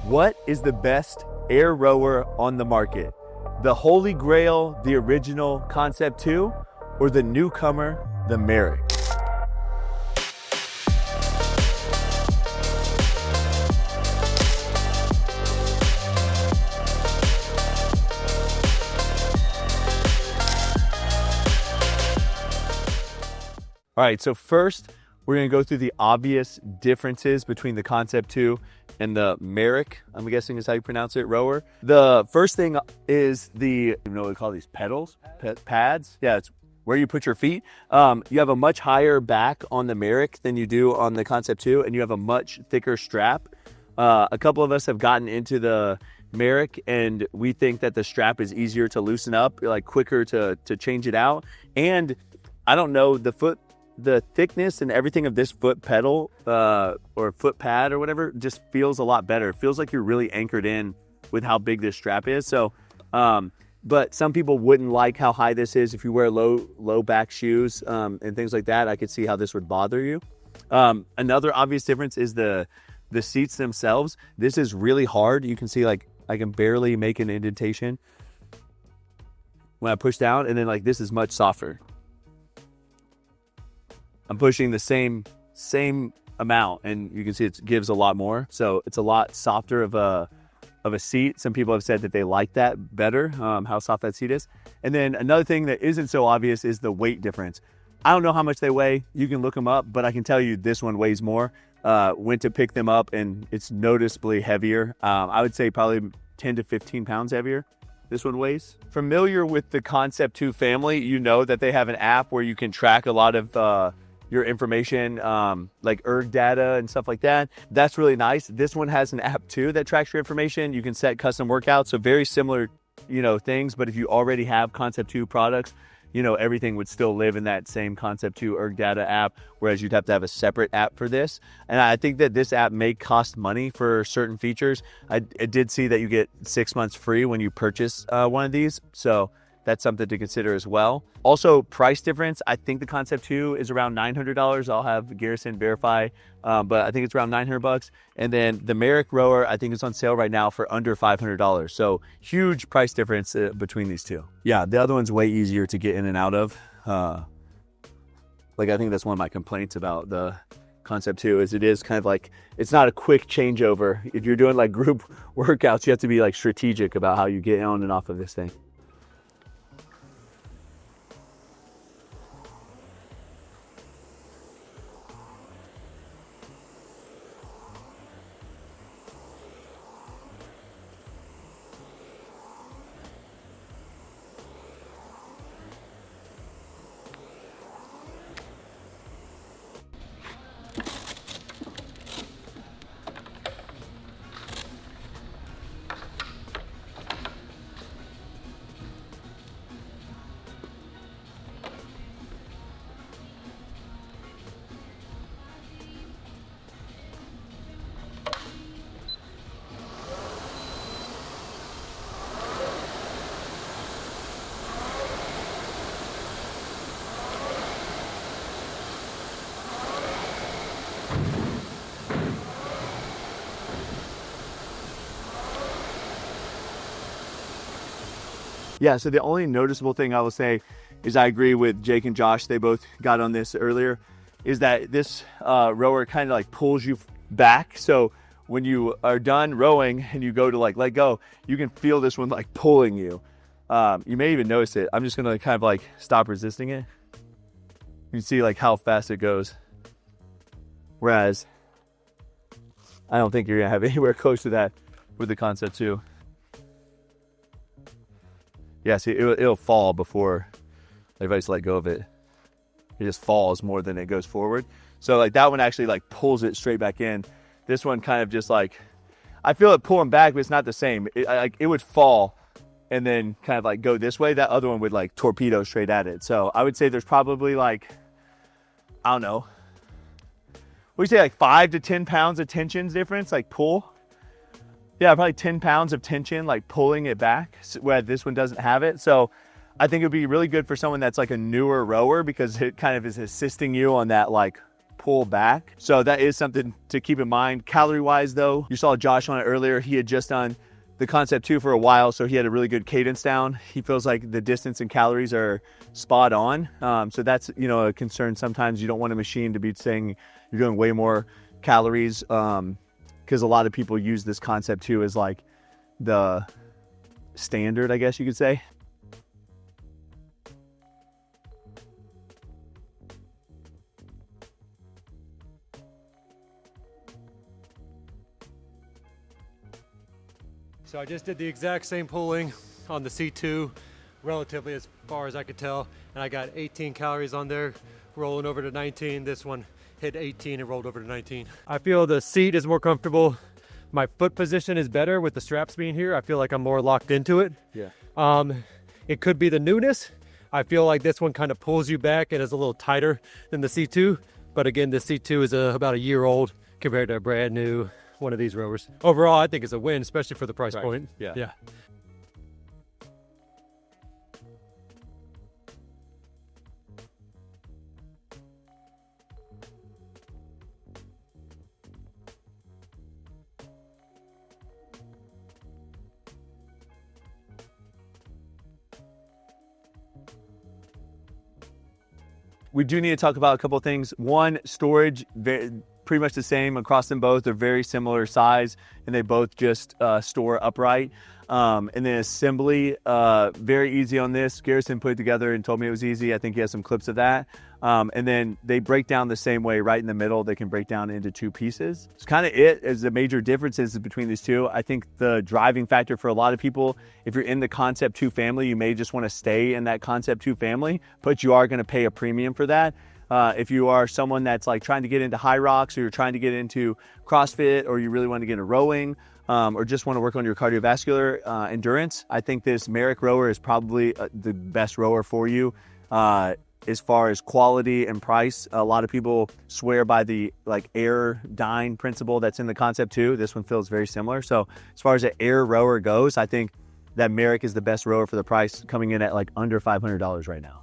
What is the best air rower on the market? The Holy Grail, the original Concept2, or the newcomer, the Merach? All right, so first, we're gonna go through the obvious differences between the Concept2 and the Merach, I'm guessing is how you pronounce it, rower. The first thing is you know what we call these pedals? Pads? Yeah, it's where you put your feet. You have a much higher back on the Merach than you do on the Concept2, and you have a much thicker strap. A couple of us have gotten into the Merach, and we think that the strap is easier to loosen up, like quicker to change it out. And I don't know, the thickness and everything of this foot pedal or foot pad or whatever just feels a lot better. It feels like you're really anchored in with how big this strap is. So, but some people wouldn't like how high this is. If you wear low back shoes and things like that, I could see how this would bother you. Another obvious difference is the seats themselves. This is really hard. You can see like I can barely make an indentation when I push down, and then like this is much softer. I'm pushing the same amount, and you can see it gives a lot more. So it's a lot softer of a seat. Some people have said that they like that better, how soft that seat is. And then another thing that isn't so obvious is the weight difference. I don't know how much they weigh. You can look them up, but I can tell you this one weighs more. Went to pick them up, and it's noticeably heavier. I would say probably 10 to 15 pounds heavier. This one weighs. Familiar with the Concept2 family, you know that they have an app where you can track a lot of your information, like erg data and stuff like that. That's really nice. This one has an app too that tracks your information. You can set custom workouts, so very similar, things. But if you already have Concept2 products, everything would still live in that same Concept2 erg data app, whereas you'd have to have a separate app for this. And I think that this app may cost money for certain features. I did see that you get 6 months free when you purchase one of these. So that's something to consider as well. Also, price difference. I think the Concept2 is around $900. I'll have Garrison verify, but I think it's around $900. And then the Merach rower, I think it's on sale right now for under $500. So huge price difference between these two. Yeah, the other one's way easier to get in and out of. I think that's one of my complaints about the Concept2 is it is kind of like, it's not a quick changeover. If you're doing like group workouts, you have to be like strategic about how you get on and off of this thing. Yeah, so the only noticeable thing I will say is I agree with Jake and Josh, they both got on this earlier, is that this rower kind of like pulls you back. So when you are done rowing and you go to like let go, you can feel this one like pulling you. You may even notice it. I'm just gonna kind of like stop resisting it. You can see like how fast it goes. Whereas I don't think you're gonna have anywhere close to that with the Concept2. Yeah, see, it'll fall before everybody's let go of it. It just falls more than it goes forward. So like that one actually like pulls it straight back in. This one kind of just like, I feel it pulling back, but it's not the same. It would fall and then kind of like go this way. That other one would like torpedo straight at it. So I would say there's probably like, I don't know, we say like 5 to 10 pounds of tension difference, like pull. Yeah, probably 10 pounds of tension, like pulling it back, where this one doesn't have it. So I think it'd be really good for someone that's like a newer rower because it kind of is assisting you on that like pull back. So that is something to keep in mind. Calorie wise though, you saw Josh on it earlier. He had just done the Concept2 for a while, so he had a really good cadence down. He feels like the distance and calories are spot on. So that's, you know, a concern. Sometimes you don't want a machine to be saying you're doing way more calories, because a lot of people use this Concept2 as like the standard, I guess you could say. So I just did the exact same pulling on the C2, relatively as far as I could tell, and I got 18 calories on there, rolling over to 19. This one hit 18 and rolled over to 19. I feel the seat is more comfortable. My foot position is better with the straps being here. I feel like I'm more locked into it. Yeah. It could be the newness. I feel like this one kind of pulls you back and is a little tighter than the C2. But again, the C2 is about a year old compared to a brand new one of these rowers. Overall, I think it's a win, especially for the price point. Yeah. We do need to talk about a couple of things. One, storage, pretty much the same across them both. They're very similar size, and they both just store upright. And then assembly, very easy on this. Garrison put it together and told me it was easy. I think he has some clips of that. And then they break down the same way right in the middle. They can break down into two pieces. It's kind of it as the major differences between these two. I think the driving factor for a lot of people, if you're in the Concept2 family, you may just want to stay in that Concept2 family, but you are going to pay a premium for that. If you are someone that's like trying to get into Hyrox, or you're trying to get into CrossFit, or you really want to get into rowing, or just want to work on your cardiovascular endurance, I think this Merach rower is probably the best rower for you. As far as quality and price, a lot of people swear by the like air dyne principle that's in the Concept2. This one feels very similar. So as far as an air rower goes, I think that Merach is the best rower for the price, coming in at like under $500 right now.